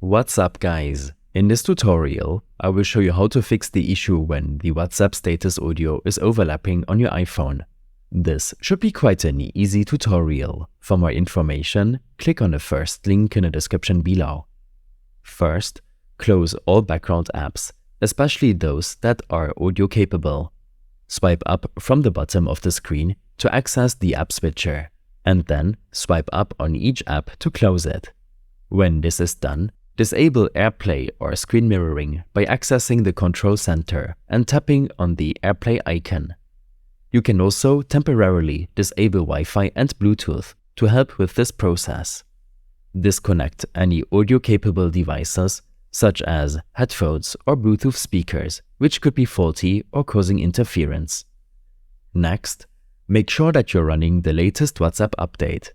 What's up, guys? In this tutorial, I will show you how to fix the issue when the WhatsApp status audio is overlapping on your iPhone. This should be quite an easy tutorial. For more information, click on the first link in the description below. First, close all background apps, especially those that are audio capable. Swipe up from the bottom of the screen to access the app switcher, and then swipe up on each app to close it. When this is done, disable AirPlay or screen mirroring by accessing the control center and tapping on the AirPlay icon. You can also temporarily disable Wi-Fi and Bluetooth to help with this process. Disconnect any audio-capable devices such as headphones or Bluetooth speakers, which could be faulty or causing interference. Next, make sure that you're running the latest WhatsApp update.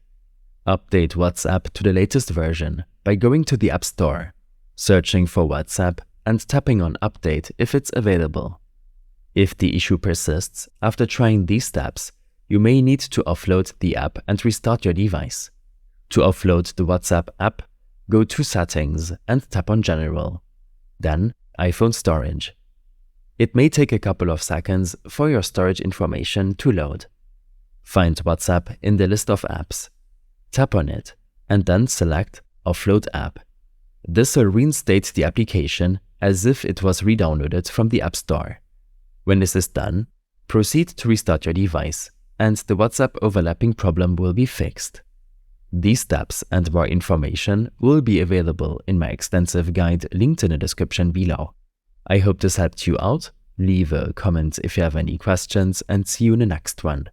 Update WhatsApp to the latest version by going to the App Store, searching for WhatsApp and tapping on Update if it's available. If the issue persists after trying these steps, you may need to offload the app and restart your device. To offload the WhatsApp app, go to Settings and tap on General. Then iPhone Storage. It may take a couple of seconds for your storage information to load. Find WhatsApp in the list of apps. Tap on it and then select Offload app. This will reinstate the application as if it was re-downloaded from the App Store. When this is done, proceed to restart your device and the WhatsApp overlapping problem will be fixed. These steps and more information will be available in my extensive guide linked in the description below. I hope this helped you out. Leave a comment if you have any questions and see you in the next one.